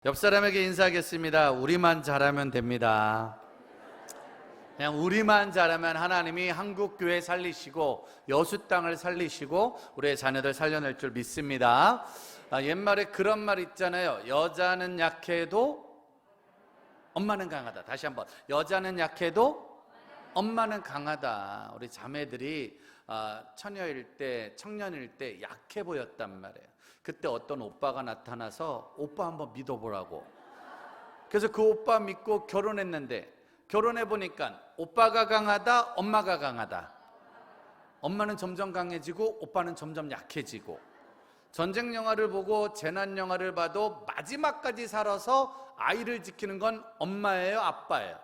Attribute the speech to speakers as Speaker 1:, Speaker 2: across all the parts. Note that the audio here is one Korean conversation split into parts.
Speaker 1: 옆 사람에게 인사하겠습니다. 우리만 잘하면 됩니다. 그냥 우리만 잘하면 하나님이 한국교회 살리시고 여수 땅을 살리시고 우리의 자녀들 살려낼 줄 믿습니다. 옛말에 그런 말 있잖아요. 여자는 약해도 엄마는 강하다. 다시 한번, 여자는 약해도 엄마는 강하다. 우리 자매들이 처녀일 때, 청년일 때 약해 보였단 말이에요. 그때 어떤 오빠가 나타나서 오빠 한번 믿어보라고. 그래서 그 오빠 믿고 결혼했는데, 결혼해보니까 오빠가 강하다, 엄마가 강하다. 엄마는 점점 강해지고 오빠는 점점 약해지고. 전쟁 영화를 보고 재난 영화를 봐도 마지막까지 살아서 아이를 지키는 건 엄마예요, 아빠예요?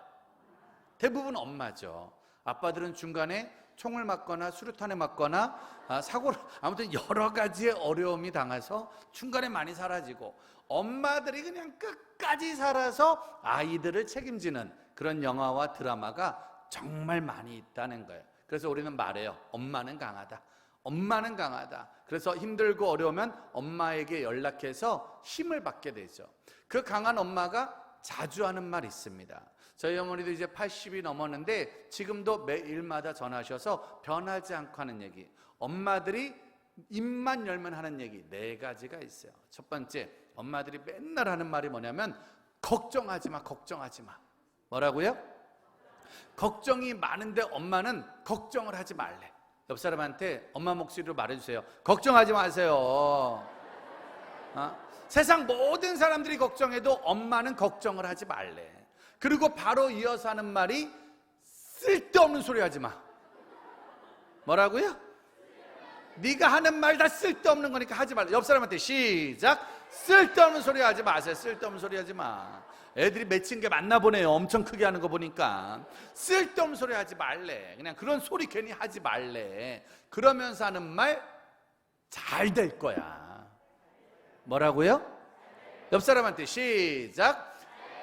Speaker 1: 대부분 엄마죠. 아빠들은 중간에 총을 맞거나 수류탄에 맞거나 사고를, 아무튼 여러 가지의 어려움이 당해서 중간에 많이 사라지고, 엄마들이 그냥 끝까지 살아서 아이들을 책임지는 그런 영화와 드라마가 정말 많이 있다는 거예요. 그래서 우리는 말해요. 엄마는 강하다. 엄마는 강하다. 그래서 힘들고 어려우면 엄마에게 연락해서 힘을 받게 되죠. 그 강한 엄마가 자주 하는 말이 있습니다. 저희 어머니도 이제 80이 넘었는데 지금도 매일마다 전화하셔서 변하지 않고 하는 얘기, 엄마들이 입만 열면 하는 얘기 4가지가 있어요. 첫 번째, 엄마들이 맨날 하는 말이 뭐냐면 걱정하지 마, 걱정하지 마. 뭐라고요? 걱정이 많은데 엄마는 걱정을 하지 말래. 옆 사람한테 엄마 목소리로 말해주세요. 걱정하지 마세요. 세상 모든 사람들이 걱정해도 엄마는 걱정을 하지 말래. 그리고 바로 이어서 하는 말이 쓸데없는 소리 하지 마. 뭐라고요? 네가 하는 말 다 쓸데없는 거니까 하지 말래. 옆 사람한테 시작. 쓸데없는 소리 하지 마세요. 쓸데없는 소리 하지 마. 애들이 맺힌 게 맞나 보네요. 엄청 크게 하는 거 보니까. 쓸데없는 소리 하지 말래. 그냥 그런 소리 괜히 하지 말래. 그러면서 하는 말 잘 될 거야. 뭐라고요? 옆 사람한테 시작.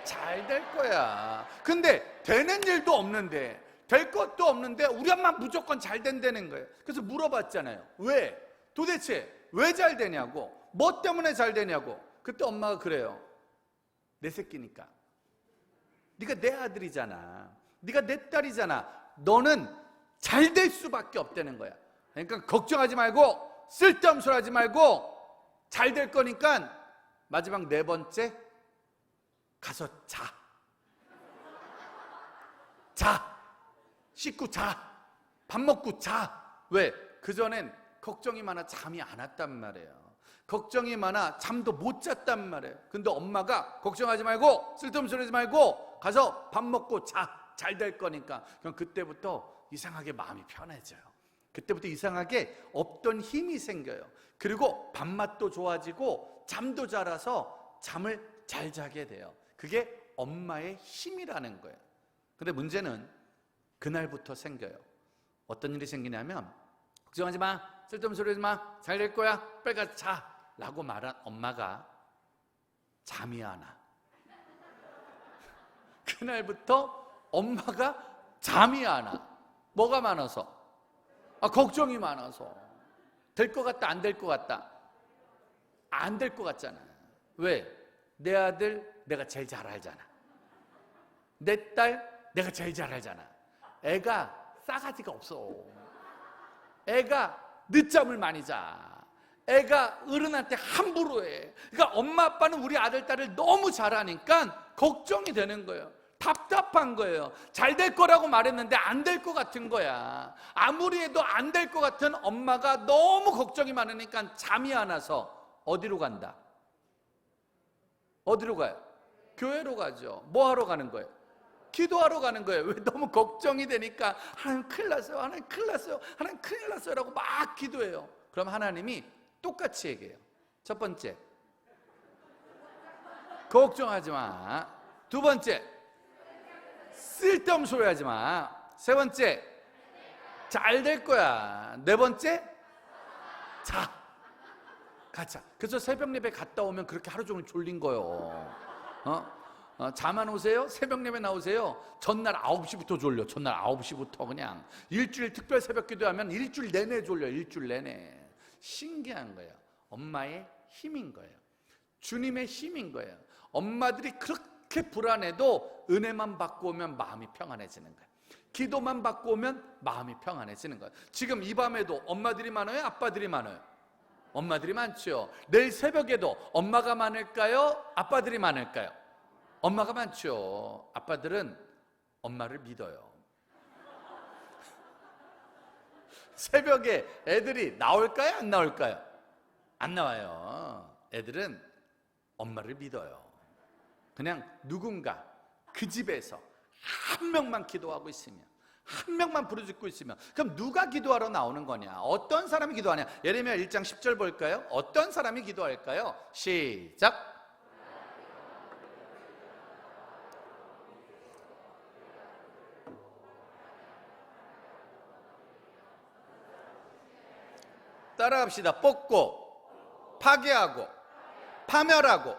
Speaker 1: 잘 될 거야. 근데 되는 일도 없는데, 될 것도 없는데 우리 엄마 무조건 잘 된다는 거예요. 그래서 물어봤잖아요. 왜? 도대체 왜 잘 되냐고, 뭐 때문에 잘 되냐고. 그때 엄마가 그래요. 내 새끼니까. 네가 내 아들이잖아. 네가 내 딸이잖아. 너는 잘 될 수밖에 없다는 거야. 그러니까 걱정하지 말고 쓸데없는 소리 하지 말고 잘 될 거니까 마지막 4번째, 가서 자. 자. 씻고 자. 밥 먹고 자. 왜? 그전엔 걱정이 많아 잠이 안 왔단 말이에요. 걱정이 많아 잠도 못 잤단 말이에요. 근데 엄마가 걱정하지 말고 쓸데없는 소리 하지 말고 가서 밥 먹고 자. 잘 될 거니까. 그럼 그때부터 이상하게 마음이 편해져요. 그때부터 이상하게 없던 힘이 생겨요. 그리고 밥맛도 좋아지고 잠도 잘 와서 잠을 잘 자게 돼요. 그게 엄마의 힘이라는 거예요. 근데 문제는 그날부터 생겨요. 어떤 일이 생기냐면, 걱정하지 마, 쓸데없는 소리 하지 마, 잘 될 거야, 빨리 가서 자 라고 말한 엄마가 잠이 안 와. 그날부터 엄마가 잠이 안 와. 뭐가 많아서? 걱정이 많아서. 될 것 같다, 안 될 것 같다? 안 될 것 같잖아. 왜? 내 아들 내가 제일 잘 알잖아. 내 딸 내가 제일 잘 알잖아. 애가 싸가지가 없어. 애가 늦잠을 많이 자. 애가 어른한테 함부로 해. 그러니까 엄마 아빠는 우리 아들 딸을 너무 잘 아니까 걱정이 되는 거예요. 답답한 거예요. 잘 될 거라고 말했는데 안 될 것 같은 거야. 아무리 해도 안 될 것 같은 엄마가 너무 걱정이 많으니까 잠이 안 와서 어디로 간다? 어디로 가요? 교회로 가죠. 뭐 하러 가는 거예요? 기도하러 가는 거예요. 왜? 너무 걱정이 되니까 하나님 큰일 났어요, 하나님 큰일 났어요, 하나님 큰일 났어요 라고 막 기도해요. 그럼 하나님이 똑같이 얘기해요. 첫 번째, 걱정하지 마. 두 번째, 쓸데없는 소리 하지 마. 세 번째, 잘 될 거야. 네 번째, 자. 가자. 그래서 새벽 예배 갔다 오면 그렇게 하루 종일 졸린 거예요. 잠 안 오세요? 새벽 예배 나오세요? 전날 9시부터 졸려. 전날 9시부터 그냥. 일주일 특별 새벽 기도하면 일주일 내내 졸려. 일주일 내내. 신기한 거예요. 엄마의 힘인 거예요. 주님의 힘인 거예요. 엄마들이 그렇게 불안해도 은혜만 받고 오면 마음이 평안해지는 거예요. 기도만 받고 오면 마음이 평안해지는 거예요. 지금 이 밤에도 엄마들이 많아요? 아빠들이 많아요? 엄마들이 많죠. 내일 새벽에도 엄마가 많을까요? 아빠들이 많을까요? 엄마가 많죠. 아빠들은 엄마를 믿어요. 새벽에 애들이 나올까요? 안 나올까요? 안 나와요. 애들은 엄마를 믿어요. 그냥 누군가 그 집에서 한 명만 기도하고 있으면, 한 명만 부르짖고 있으면, 그럼 누가 기도하러 나오는 거냐? 어떤 사람이 기도하냐? 예레미야 1장 10절 볼까요? 어떤 사람이 기도할까요? 시작. 따라합시다. 뽑고, 파괴하고, 파멸하고,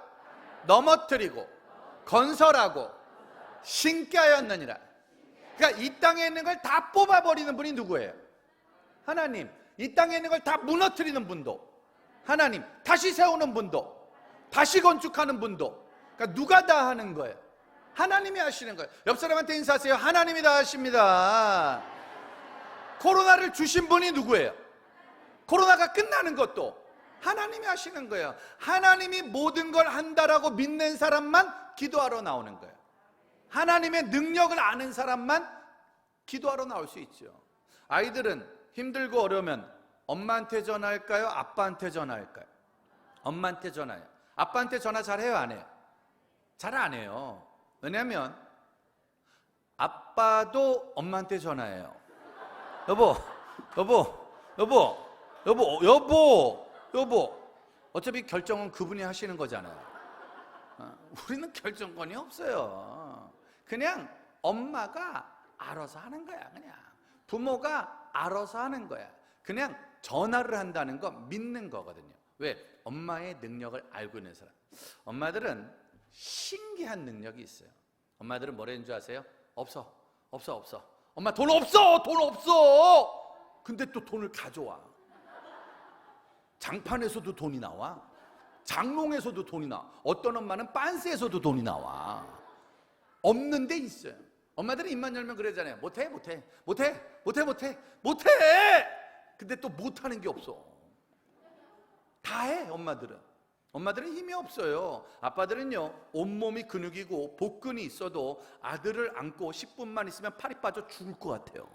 Speaker 1: 넘어뜨리고, 건설하고, 신께 하였느니라. 그러니까 이 땅에 있는 걸 다 뽑아버리는 분이 누구예요? 하나님. 이 땅에 있는 걸 다 무너뜨리는 분도 하나님. 다시 세우는 분도, 다시 건축하는 분도. 그러니까 누가 다 하는 거예요? 하나님이 하시는 거예요. 옆 사람한테 인사하세요. 하나님이 다 하십니다. 코로나를 주신 분이 누구예요? 코로나가 끝나는 것도 하나님이 하시는 거예요. 하나님이 모든 걸 한다라고 믿는 사람만 기도하러 나오는 거예요. 하나님의 능력을 아는 사람만 기도하러 나올 수 있죠. 아이들은 힘들고 어려우면 엄마한테 전화할까요? 아빠한테 전화할까요? 엄마한테 전화해요. 아빠한테 전화 잘해요? 안 해요? 잘 안 해요. 왜냐하면 아빠도 엄마한테 전화해요. 여보, 여보, 여보, 여보, 여보, 여보. 어차피 결정은 그분이 하시는 거잖아요. 우리는 결정권이 없어요. 그냥 엄마가 알아서 하는 거야. 그냥 부모가 알아서 하는 거야. 그냥 전화를 한다는 거 믿는 거거든요. 왜? 엄마의 능력을 알고 있는 사람. 엄마들은 신기한 능력이 있어요. 엄마들은 뭐라는 줄 아세요? 없어, 없어, 없어. 엄마 돈 없어, 돈 없어. 근데 또 돈을 가져와. 장판에서도 돈이 나와. 장롱에서도 돈이 나와. 어떤 엄마는 빤스에서도 돈이 나와. 없는 데 있어요. 엄마들은 입만 열면 그러잖아요. 못해, 못해, 못해, 못해, 못해, 못해. 근데 또 못하는 게 없어. 다 해. 엄마들은 힘이 없어요. 아빠들은요, 온몸이 근육이고 복근이 있어도 아들을 안고 10분만 있으면 팔이 빠져 죽을 것 같아요.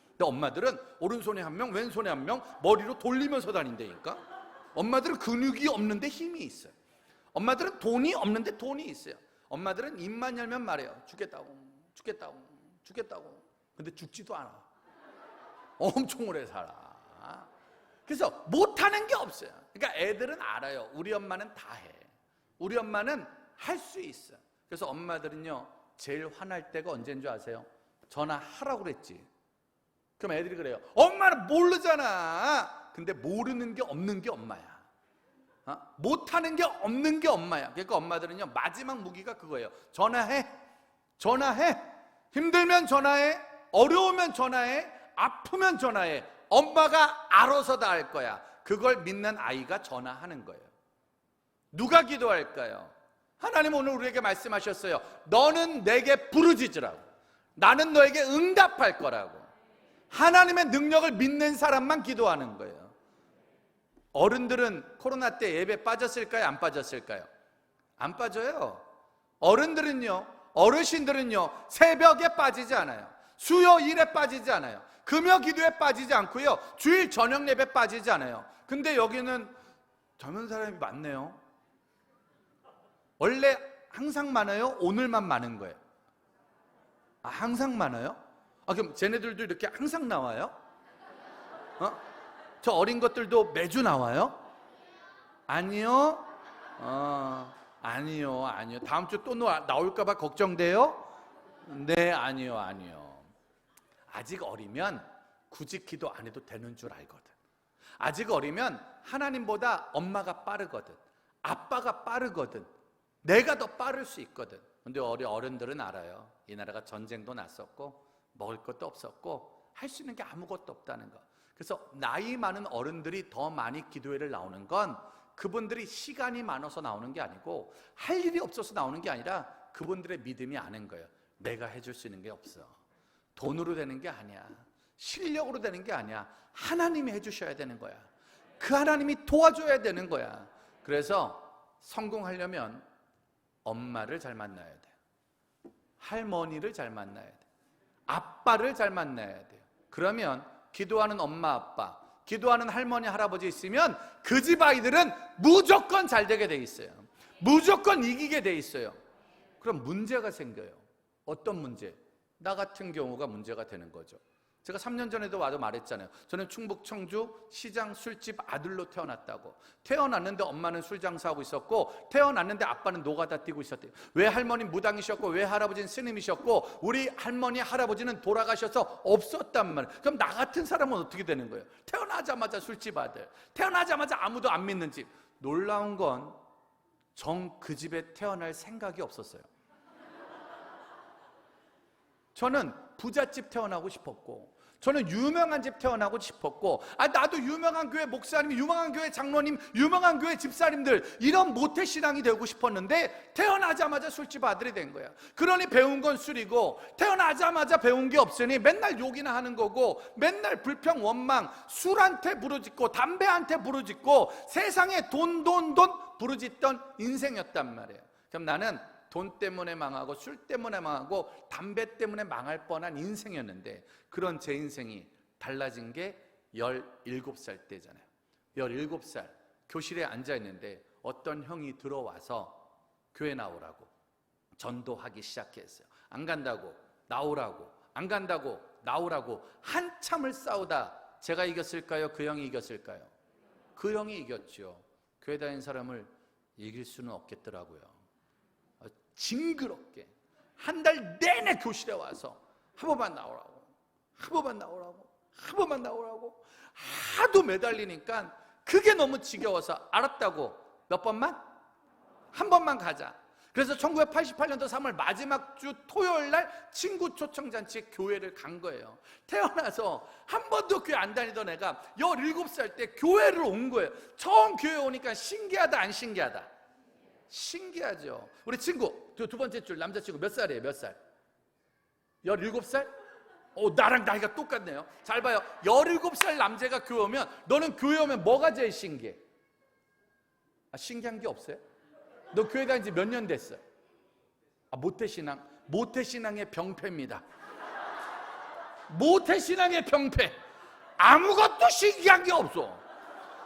Speaker 1: 근데 엄마들은 오른손에 한 명, 왼손에 한 명, 머리로 돌리면서 다닌다니까. 엄마들은 근육이 없는데 힘이 있어요. 엄마들은 돈이 없는데 돈이 있어요. 엄마들은 입만 열면 말해요. 죽겠다고, 죽겠다고, 죽겠다고. 근데 죽지도 않아. 엄청 오래 살아. 그래서 못하는 게 없어요. 그러니까 애들은 알아요. 우리 엄마는 다 해. 우리 엄마는 할 수 있어. 그래서 엄마들은요, 제일 화날 때가 언제인 줄 아세요? 전화하라고 그랬지. 그럼 애들이 그래요. 엄마는 모르잖아. 근데 모르는 게 없는 게 엄마야. 못하는 게 없는 게 엄마야. 그러니까 엄마들은요, 마지막 무기가 그거예요. 전화해. 전화해. 힘들면 전화해. 어려우면 전화해. 아프면 전화해. 엄마가 알아서 다 할 거야. 그걸 믿는 아이가 전화하는 거예요. 누가 기도할까요? 하나님 오늘 우리에게 말씀하셨어요. 너는 내게 부르짖으라고. 나는 너에게 응답할 거라고. 하나님의 능력을 믿는 사람만 기도하는 거예요. 어른들은 코로나 때 예배 빠졌을까요? 안 빠졌을까요? 안 빠져요. 어른들은요, 어르신들은요, 새벽에 빠지지 않아요. 수요일에 빠지지 않아요. 금요 기도에 빠지지 않고요, 주일 저녁 예배 빠지지 않아요. 근데 여기는 젊은 사람이 많네요. 원래 항상 많아요? 오늘만 많은 거예요? 항상 많아요? 그럼 쟤네들도 이렇게 항상 나와요? 저 어린 것들도 매주 나와요? 아니요? 아니요, 아니요. 다음 주 또 나올까봐 걱정돼요? 네, 아니요, 아니요. 아직 어리면 굳이 기도 안 해도 되는 줄 알거든. 아직 어리면 하나님보다 엄마가 빠르거든. 아빠가 빠르거든. 내가 더 빠를 수 있거든. 근데 어른들은 알아요. 이 나라가 전쟁도 났었고 먹을 것도 없었고 할 수 있는 게 아무것도 없다는 거. 그래서 나이 많은 어른들이 더 많이 기도회를 나오는 건 그분들이 시간이 많아서 나오는 게 아니고 할 일이 없어서 나오는 게 아니라 그분들의 믿음이 아는 거예요. 내가 해줄 수 있는 게 없어. 돈으로 되는 게 아니야. 실력으로 되는 게 아니야. 하나님이 해주셔야 되는 거야. 그 하나님이 도와줘야 되는 거야. 그래서 성공하려면 엄마를 잘 만나야 돼. 할머니를 잘 만나야 돼. 아빠를 잘 만나야 돼요. 그러면 기도하는 엄마, 아빠, 기도하는 할머니, 할아버지 있으면 그 집 아이들은 무조건 잘 되게 돼 있어요. 무조건 이기게 돼 있어요. 그럼 문제가 생겨요. 어떤 문제? 나 같은 경우가 문제가 되는 거죠. 제가 3년 전에도 와도 말했잖아요. 저는 충북 청주 시장 술집 아들로 태어났다고. 태어났는데 엄마는 술 장사하고 있었고, 태어났는데 아빠는 노가다 뛰고 있었대요. 왜 할머니는 무당이셨고, 왜 할아버지는 스님이셨고, 우리 할머니, 할아버지는 돌아가셔서 없었단 말이에요. 그럼 나 같은 사람은 어떻게 되는 거예요? 태어나자마자 술집 아들, 태어나자마자 아무도 안 믿는 집. 놀라운 건 정 그 집에 태어날 생각이 없었어요. 저는 부잣집 태어나고 싶었고, 저는 유명한 집 태어나고 싶었고, 나도 유명한 교회 목사님, 유명한 교회 장로님, 유명한 교회 집사님들, 이런 모태신앙이 되고 싶었는데 태어나자마자 술집 아들이 된 거야. 그러니 배운 건 술이고, 태어나자마자 배운 게 없으니 맨날 욕이나 하는 거고, 맨날 불평 원망, 술한테 부르짖고 담배한테 부르짖고 세상에 돈 부르짖던 인생이었단 말이에요. 그럼 나는 돈 때문에 망하고 술 때문에 망하고 담배 때문에 망할 뻔한 인생이었는데, 그런 제 인생이 달라진 게 17살 때잖아요. 17살 교실에 앉아있는데 어떤 형이 들어와서 교회 나오라고 전도하기 시작했어요. 안 간다고 나오라고, 안 간다고 나오라고 한참을 싸우다 제가 이겼을까요? 그 형이 이겼을까요? 그 형이 이겼죠. 교회 다니는 사람을 이길 수는 없겠더라고요. 징그럽게 한 달 내내 교실에 와서 한 번만 나오라고, 한 번만 나오라고, 한 번만 나오라고 하도 매달리니까 그게 너무 지겨워서 알았다고, 몇 번만? 한 번만 가자. 그래서 1988년도 3월 마지막 주 토요일 날 친구 초청잔치에 교회를 간 거예요. 태어나서 한 번도 교회 안 다니던 애가 17살 때 교회를 온 거예요. 처음 교회 오니까 신기하다, 안 신기하다? 신기하죠. 우리 친구 두 번째 줄 남자친구 몇 살이에요? 몇 살? 17살? 나랑 나이가 똑같네요. 잘 봐요. 17살 남자가 교회 오면, 너는 교회 오면 뭐가 제일 신기해? 신기한 게 없어요? 너 교회 다닌 지 몇 년 됐어요? 모태신앙. 모태신앙의 병폐입니다. 모태신앙의 병폐. 아무것도 신기한 게 없어.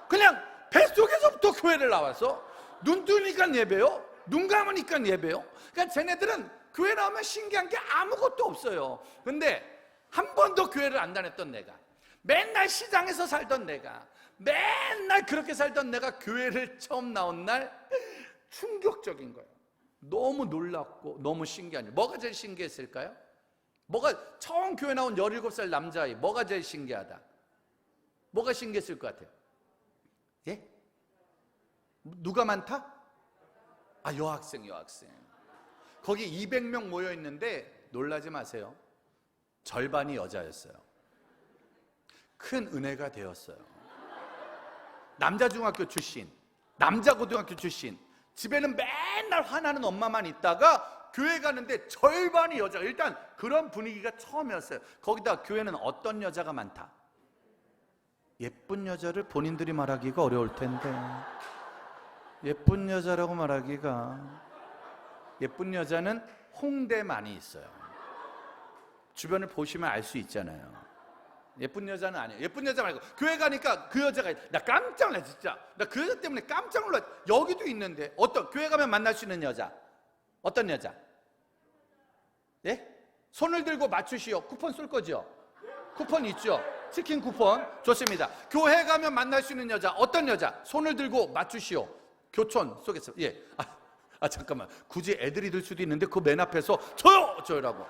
Speaker 1: 그냥 뱃속에서부터 교회를 나와서 눈 뜨니까 예배요, 눈 감으니까 예배요. 그러니까 쟤네들은 교회 나오면 신기한 게 아무것도 없어요. 근데 한 번도 교회를 안 다녔던 내가, 맨날 시장에서 살던 내가, 맨날 그렇게 살던 내가 교회를 처음 나온 날 충격적인 거예요. 너무 놀랍고 너무 신기한 일. 뭐가 제일 신기했을까요? 뭐가, 처음 교회 나온 17살 남자아이, 뭐가 제일 신기하다? 뭐가 신기했을 것 같아요? 예? 누가 많다? 여학생. 거기 200명 모여 있는데 놀라지 마세요. 절반이 여자였어요. 큰 은혜가 되었어요. 남자 중학교 출신, 남자 고등학교 출신, 집에는 맨날 화나는 엄마만 있다가 교회 가는데 절반이 여자. 일단 그런 분위기가 처음이었어요. 거기다 교회는 어떤 여자가 많다? 예쁜 여자를 본인들이 말하기가 어려울 텐데, 예쁜 여자라고 말하기가, 예쁜 여자는 홍대 많이 있어요. 주변을 보시면 알 수 있잖아요. 예쁜 여자는 아니에요. 예쁜 여자 말고 교회 가니까 그 여자가, 나 깜짝 놀라 진짜. 나 그 여자 때문에 깜짝 놀라. 여기도 있는데, 어떤 교회 가면 만날 수 있는 여자, 어떤 여자? 예? 손을 들고 맞추시오. 쿠폰 쏠 거죠? 쿠폰 있죠? 치킨 쿠폰. 좋습니다. 교회 가면 만날 수 있는 여자, 어떤 여자? 손을 들고 맞추시오. 교촌 쏘겠습니다. 예. 잠깐만. 굳이 애들이 들 수도 있는데 그 맨 앞에서 저요라고.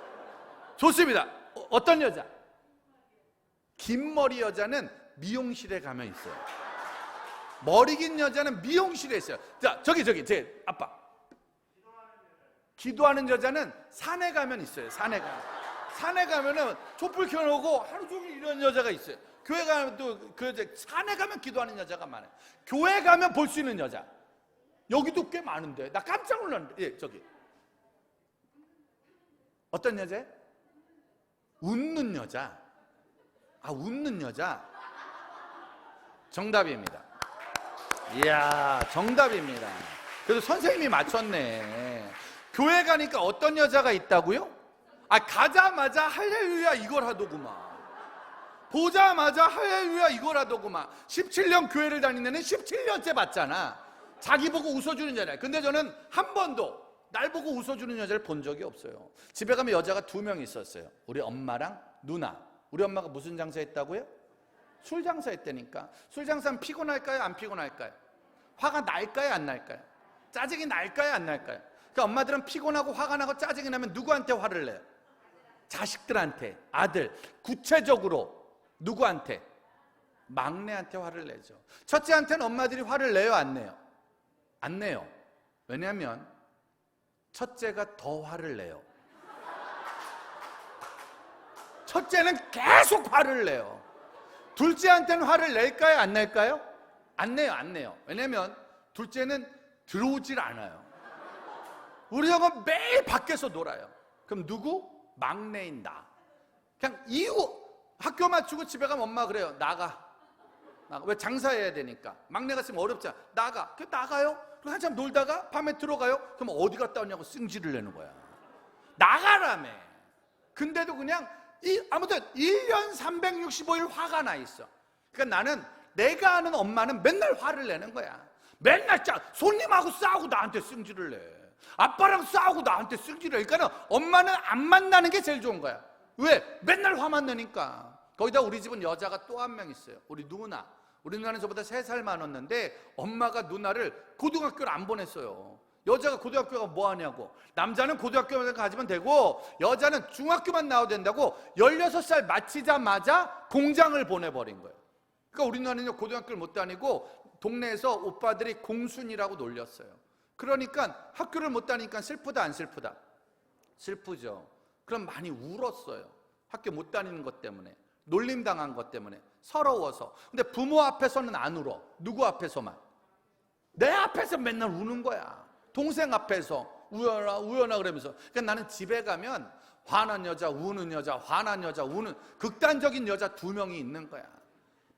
Speaker 1: 좋습니다. 어떤 여자? 긴 머리 여자는 미용실에 가면 있어요. 머리 긴 여자는 미용실에 있어요. 자, 저기 제 아빠. 기도하는 여자는 산에 가면 있어요. 산에
Speaker 2: 산에 가면은 촛불 켜놓고 하루 종일 이런 여자가 있어요. 교회 가면 또 그 여자, 산에 가면 기도하는 여자가 많아요. 교회 가면 볼 수 있는 여자. 여기도 꽤 많은데 나 깜짝 놀랐는데. 예, 저기 어떤 여자예요? 웃는 여자. 아, 웃는 여자. 정답입니다. 이야, 정답입니다. 그래도 선생님이 맞췄네. 교회 가니까 어떤 여자가 있다고요? 아, 가자마자 할렐루야 이걸 하더구만. 보자마자 할렐루야 이걸 하더구만. 17년 교회를 다니는 애는 17년째 봤잖아. 자기 보고 웃어주는 여자야. 근데 저는 한 번도 날 보고 웃어주는 여자를 본 적이 없어요. 집에 가면 여자가 2명 있었어요. 우리 엄마랑 누나. 우리 엄마가 무슨 장사 했다고요? 술 장사 했다니까. 술 장사는 피곤할까요? 안 피곤할까요? 화가 날까요? 안 날까요? 짜증이 날까요? 안 날까요? 그러니까 엄마들은 피곤하고 화가 나고 짜증이 나면 누구한테 화를 내요? 자식들한테, 아들. 구체적으로 누구한테? 막내한테 화를 내죠. 첫째한테는 엄마들이 화를 내요? 안 내요? 안 내요. 왜냐하면 첫째가 더 화를 내요. 첫째는 계속 화를 내요. 둘째한테는 화를 낼까요? 안 낼까요? 안 내요. 안 내요. 왜냐면 둘째는 들어오질 않아요. 우리 형은 매일 밖에서 놀아요. 그럼 누구? 막내인 나. 그냥 이후 학교 마치고 집에 가면 엄마 그래요. 나가. 왜 장사해야 되니까. 막내가 있으면 어렵잖아. 나가. 그 나가요? 그리고 한참 놀다가 밤에 들어가요? 그럼 어디 갔다 왔냐고 승질을 내는 거야. 나가라며. 근데도 그냥 아무튼 1년 365일 화가 나 있어. 그러니까 나는 내가 아는 엄마는 맨날 화를 내는 거야. 맨날 손님하고 싸우고 나한테 승질을 내. 아빠랑 싸우고 나한테 승질을 내. 그러니까 엄마는 안 만나는 게 제일 좋은 거야. 왜? 맨날 화만 내니까. 거기다 우리 집은 여자가 또 한 명 있어요. 우리 누나. 우리 누나는 저보다 3살 많았는데 엄마가 누나를 고등학교를 안 보냈어요. 여자가 고등학교가 뭐 하냐고. 남자는 고등학교만 가지면 되고 여자는 중학교만 나와도 된다고 16살 마치자마자 공장을 보내버린 거예요. 그러니까 우리 누나는 고등학교를 못 다니고 동네에서 오빠들이 공순이라고 놀렸어요. 그러니까 학교를 못 다니니까 슬프다 안 슬프다? 슬프죠. 그럼 많이 울었어요. 학교 못 다니는 것 때문에, 놀림당한 것 때문에, 서러워서. 근데 부모 앞에서는 안 울어. 누구 앞에서만? 내 앞에서 맨날 우는 거야. 동생 앞에서 우연아 우연아 그러면서. 그러니까 나는 집에 가면 화난 여자, 우는 여자, 화난 여자, 우는 극단적인 여자 2명이 있는 거야.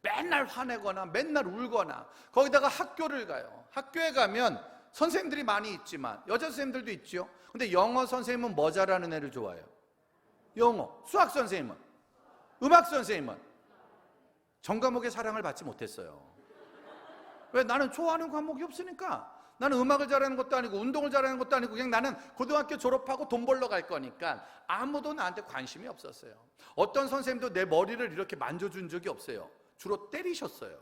Speaker 2: 맨날 화내거나 맨날 울거나. 거기다가 학교를 가요. 학교에 가면 선생님들이 많이 있지만 여자 선생님들도 있죠. 근데 영어 선생님은 뭐 잘하는 애를 좋아해요? 영어. 수학 선생님은? 음악 선생님은? 전 과목의 사랑을 받지 못했어요. 왜? 나는 좋아하는 과목이 없으니까. 나는 음악을 잘하는 것도 아니고 운동을 잘하는 것도 아니고 그냥 나는 고등학교 졸업하고 돈 벌러 갈 거니까 아무도 나한테 관심이 없었어요. 어떤 선생님도 내 머리를 이렇게 만져준 적이 없어요. 주로 때리셨어요.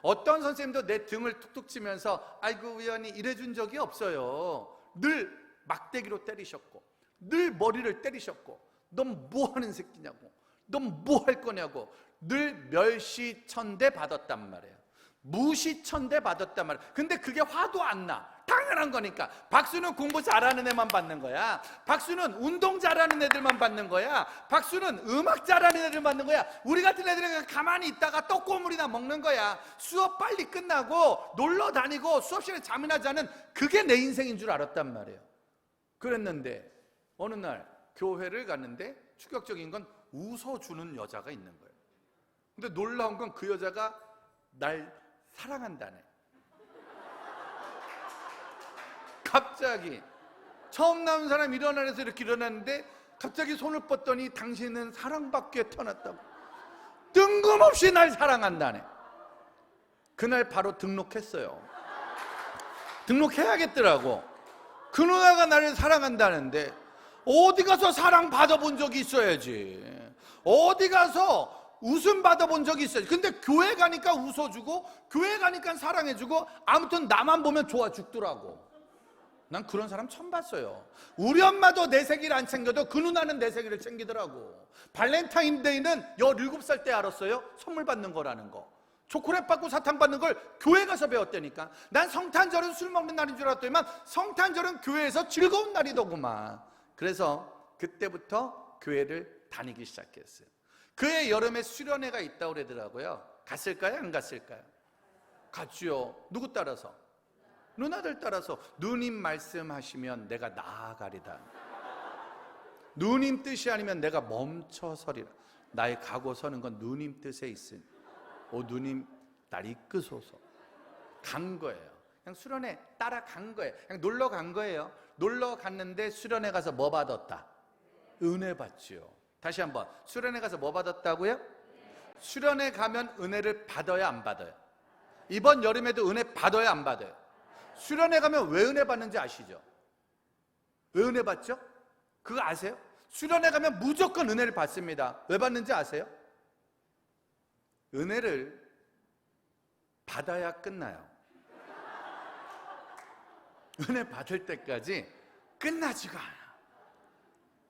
Speaker 2: 어떤 선생님도 내 등을 툭툭 치면서 아이고 우연히 이래준 적이 없어요. 늘 막대기로 때리셨고 늘 머리를 때리셨고 넌 뭐 하는 새끼냐고, 넌 뭐 할 거냐고 늘 멸시천대 받았단 말이에요. 무시천대 받았단 말이에요. 근데 그게 화도 안 나. 당연한 거니까. 박수는 공부 잘하는 애만 받는 거야. 박수는 운동 잘하는 애들만 받는 거야. 박수는 음악 잘하는 애들 받는 거야. 우리 같은 애들은 가만히 있다가 떡고물이나 먹는 거야. 수업 빨리 끝나고 놀러 다니고 수업 시간에 잠이나 자는 그게 내 인생인 줄 알았단 말이에요. 그랬는데 어느 날 교회를 갔는데 충격적인 건 웃어주는 여자가 있는 거예요. 근데 놀라운 건 그 여자가 날 사랑한다네. 갑자기 처음 나온 사람 일어나서 이렇게 일어났는데 갑자기 손을 뻗더니 당신은 사랑받기에 태어났다고. 뜬금없이 날 사랑한다네. 그날 바로 등록했어요. 등록해야겠더라고. 그 누나가 나를 사랑한다는데 어디 가서 사랑 받아본 적이 있어야지. 어디 가서 웃음 받아본 적이 있어요. 근데 교회 가니까 웃어주고 교회 가니까 사랑해주고 아무튼 나만 보면 좋아 죽더라고. 난 그런 사람 처음 봤어요. 우리 엄마도 내 생일 안 챙겨도 그 누나는 내 생일을 챙기더라고. 발렌타인데이는 17살 때 알았어요. 선물 받는 거라는 거. 초콜릿 받고 사탕 받는 걸 교회 가서 배웠다니까. 난 성탄절은 술 먹는 날인 줄 알았더니만 성탄절은 교회에서 즐거운 날이더구만. 그래서 그때부터 교회를 다니기 시작했어요. 그해 여름에 수련회가 있다고 그러더라고요. 갔을까요? 안 갔을까요? 갔죠. 누구 따라서? 누나들 따라서. 누님 말씀하시면 내가 나아가리다. 누님 뜻이 아니면 내가 멈춰서리라. 나의 가고 서는 건 누님 뜻에 있으니 오 누님 날 이끄소서. 간 거예요. 그냥 수련회 따라간 거예요. 그냥 놀러 간 거예요. 놀러 갔는데 수련회 가서 뭐 받았다? 은혜 받지요. 다시 한번, 수련회 가서 뭐 받았다고요? 수련회 가면 은혜를 받아야 안 받아요? 이번 여름에도 은혜 받아야 안 받아요? 수련회 가면 왜 은혜 받는지 아시죠? 왜 은혜 받죠? 그거 아세요? 수련회 가면 무조건 은혜를 받습니다. 왜 받는지 아세요? 은혜를 받아야 끝나요. 은혜 받을 때까지 끝나지가 않아.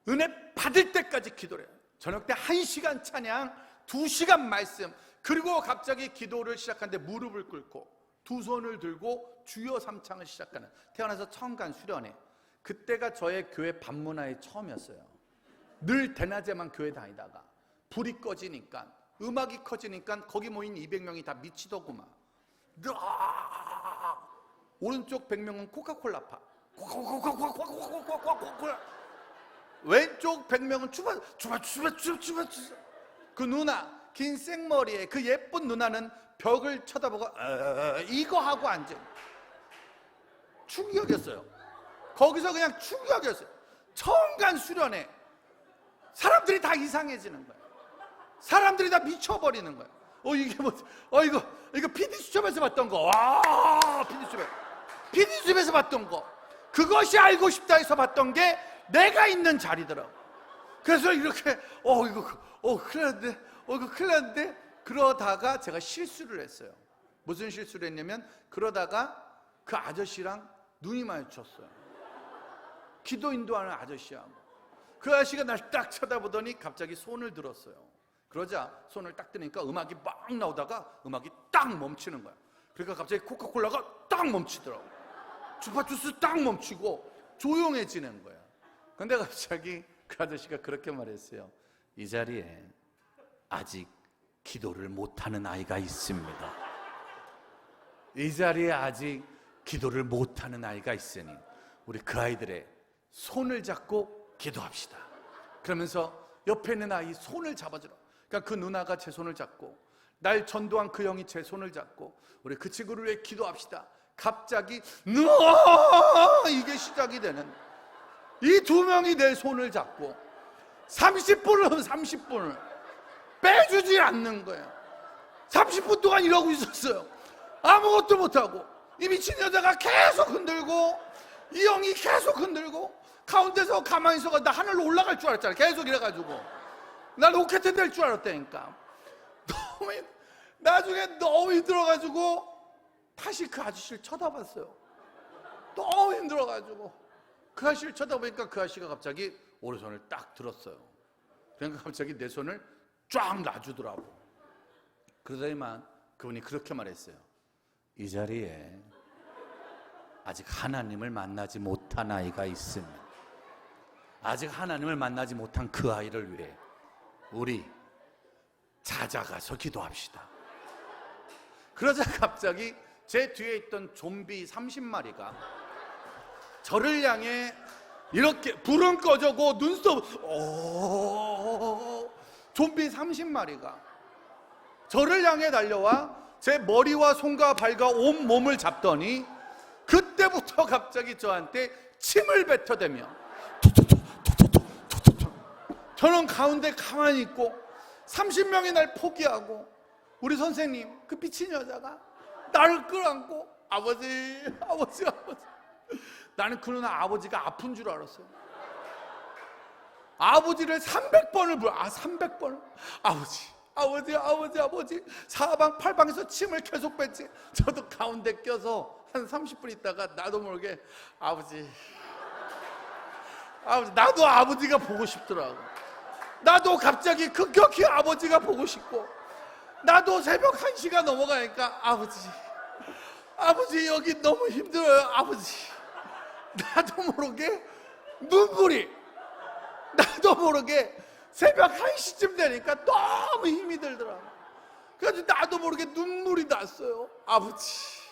Speaker 2: 은혜 받을 때까지 기도를 해요. 저녁 때 1시간 찬양, 2시간 말씀, 그리고 갑자기 기도를 시작하는데 무릎을 꿇고 두 손을 들고 주여 삼창을 시작하는, 태어나서 처음 간 수련회. 그때가 저의 교회 반문화의 처음이었어요. 늘 대낮에만 교회 다니다가 불이 꺼지니까, 음악이 커지니까 거기 모인 200명이 다 미치더구만. 오른쪽 100명은 코카콜라 파, 코카콜라. 왼쪽 100명은 추바. 그 누나, 긴 생머리에 그 예쁜 누나는 벽을 쳐다보고 이거 하고 앉아. 충격이었어요. 거기서 그냥 충격이었어요. 처음 간 수련회. 사람들이 다 이상해지는 거예요. 사람들이 다 미쳐버리는 거예요. 이게 뭐, 이거 PD수첩에서 봤던 거. 와, PD수첩에서 봤던 거. 그것이 알고 싶다 해서 봤던 게 내가 있는 자리더라고. 그래서 이렇게, 큰일 났는데, 그러다가 제가 실수를 했어요. 무슨 실수를 했냐면, 그러다가 그 아저씨랑 눈이 마주쳤어요. 기도 인도하는 아저씨하고. 그 아저씨가 날 딱 쳐다보더니 갑자기 손을 들었어요. 그러자 손을 딱 드니까 음악이 막 나오다가 음악이 딱 멈추는 거야. 그러니까 갑자기 코카콜라가 딱 멈추더라고. 주파주스 딱 멈추고 조용해지는 거야. 근데 갑자기 그 아저씨가 그렇게 말했어요. 이 자리에 아직 기도를 못하는 아이가 있습니다. 이 자리에 아직 기도를 못하는 아이가 있으니 우리 그 아이들의 손을 잡고 기도합시다. 그러면서 옆에 있는 아이 손을 잡아주라. 그러니까 그 누나가 제 손을 잡고, 날 전도한 그 형이 제 손을 잡고, 우리 그 친구를 위해 기도합시다. 갑자기 이게 시작이 되는, 이 두 명이 내 손을 잡고 30분을 빼주지 않는 거예요. 30분 동안 이러고 있었어요. 아무것도 못하고. 이 미친 여자가 계속 흔들고, 이 형이 계속 흔들고, 가운데서 가만히 있어가 나 하늘로 올라갈 줄 알았잖아. 계속 이래가지고 나 로켓 될 줄 알았다니까. 나중에 너무 힘들어가지고 다시 그 아저씨를 쳐다봤어요. 너무 힘들어가지고 그 아저씨를 쳐다보니까 그 아저씨가 갑자기 오른손을 딱 들었어요. 그러니까 갑자기 내 손을 쫙 놔주더라고. 그러더니만 그분이 그렇게 말했어요. 이 자리에 아직 하나님을 만나지 못한 아이가 있습니다. 아직 하나님을 만나지 못한 그 아이를 위해 우리 찾아가서 기도합시다. 그러자 갑자기 제 뒤에 있던 좀비 30마리가 저를 향해 이렇게, 불은 꺼져고 눈썹, 좀비 30마리가 저를 향해 달려와 제 머리와 손과 발과 온 몸을 잡더니 그때부터 갑자기 저한테 침을 뱉어대며 저는 가운데 가만히 있고 30명이 날 포기하고 우리 선생님, 그 미친 여자가 나를 끌어안고 아버지. 나는 그 누나 아버지가 아픈 줄 알았어요. 아버지를 300번을 불러. 300번을 아버지. 사방 팔방에서 침을 계속 뱉지. 저도 가운데 껴서 한 30분 있다가 나도 모르게 아버지, 나도 아버지가 보고 싶더라고. 나도 갑자기 급격히 아버지가 보고 싶고, 나도 새벽 1시가 넘어가니까 아버지 여기 너무 힘들어요. 아버지. 나도 모르게 눈물이, 나도 모르게 새벽 1시쯤 되니까 너무 힘이 들더라고. 그래서 나도 모르게 눈물이 났어요. 아버지.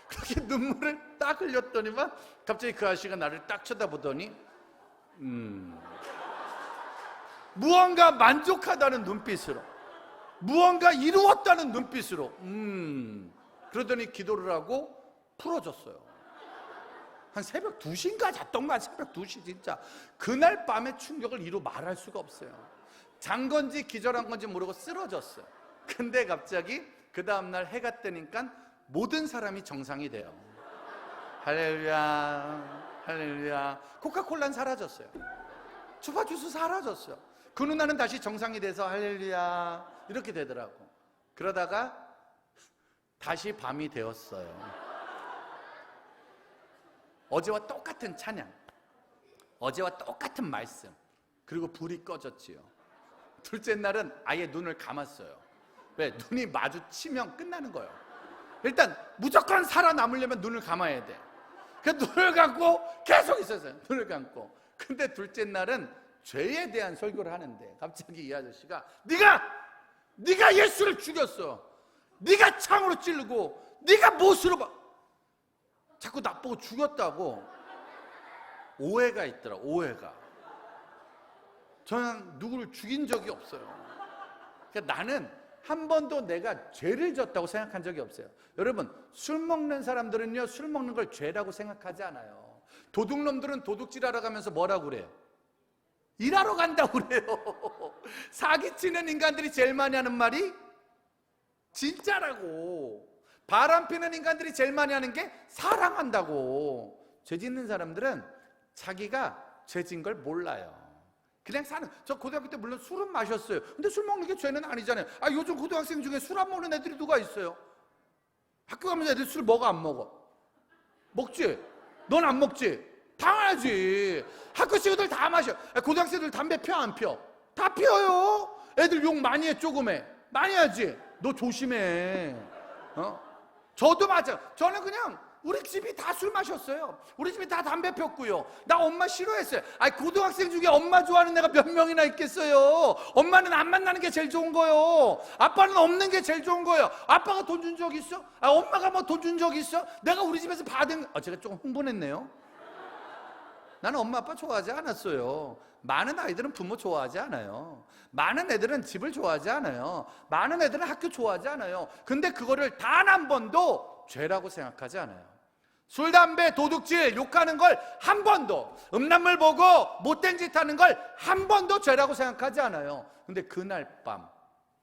Speaker 2: 그렇게 눈물을 딱 흘렸더니만 갑자기 그 아저씨가 나를 딱 쳐다보더니 무언가 만족하다는 눈빛으로, 무언가 이루었다는 눈빛으로 그러더니 기도를 하고 풀어줬어요. 한 새벽 2시인가 잤던가. 새벽 2시. 진짜 그날 밤의 충격을 이루 말할 수가 없어요. 잔 건지 기절한 건지 모르고 쓰러졌어요. 근데 갑자기 그 다음날 해가 뜨니까 모든 사람이 정상이 돼요. 할렐루야, 할렐루야. 코카콜라는 사라졌어요. 주파주스 사라졌어요. 그 누나는 다시 정상이 돼서 할렐루야 이렇게 되더라고. 그러다가 다시 밤이 되었어요. 어제와 똑같은 찬양, 어제와 똑같은 말씀, 그리고 불이 꺼졌지요. 둘째 날은 아예 눈을 감았어요. 왜? 눈이 마주치면 끝나는 거예요. 일단 무조건 살아남으려면 눈을 감아야 돼. 그래서 눈을 감고 계속 있었어요. 눈을 감고. 근데 둘째 날은 죄에 대한 설교를 하는데 갑자기 이 아저씨가 네가 예수를 죽였어. 네가 창으로 찌르고 네가 못으로 자꾸 나보고 죽였다고. 오해가 있더라. 오해가. 저는 누구를 죽인 적이 없어요. 그러니까 나는 한 번도 내가 죄를 졌다고 생각한 적이 없어요. 여러분, 술 먹는 사람들은요, 술 먹는 걸 죄라고 생각하지 않아요. 도둑놈들은 도둑질하러 가면서 뭐라고 그래요? 일하러 간다고 그래요. 사기치는 인간들이 제일 많이 하는 말이 진짜라고. 바람 피는 인간들이 제일 많이 하는 게 사랑한다고. 죄 짓는 사람들은 자기가 죄 진 걸 몰라요. 그냥 사는. 저 고등학교 때 물론 술은 마셨어요. 근데 술 먹는 게 죄는 아니잖아요. 요즘 고등학생 중에 술 안 먹는 애들이 누가 있어요? 학교 가면 애들 술 먹어 안 먹어? 먹지? 넌 안 먹지? 당연하지. 학교 친구들 다 마셔. 고등학생들 담배 펴 안 펴? 다 피워요. 애들 욕 많이 해. 조금 해. 많이 하지. 너 조심해. 저도 맞아. 저는 그냥 우리 집이 다 술 마셨어요. 우리 집이 다 담배 폈고요. 나 엄마 싫어했어요. 고등학생 중에 엄마 좋아하는 애가 몇 명이나 있겠어요. 엄마는 안 만나는 게 제일 좋은 거예요. 아빠는 없는 게 제일 좋은 거예요. 아빠가 돈 준 적 있어? 엄마가 뭐 돈 준 적 있어? 내가 우리 집에서 받은. 제가 조금 흥분했네요. 나는 엄마 아빠 좋아하지 않았어요. 많은 아이들은 부모 좋아하지 않아요. 많은 애들은 집을 좋아하지 않아요. 많은 애들은 학교 좋아하지 않아요. 근데 그거를 단 한 번도 죄라고 생각하지 않아요. 술, 담배, 도둑질, 욕하는 걸 한 번도, 음란물 보고 못된 짓 하는 걸 한 번도 죄라고 생각하지 않아요. 근데 그날 밤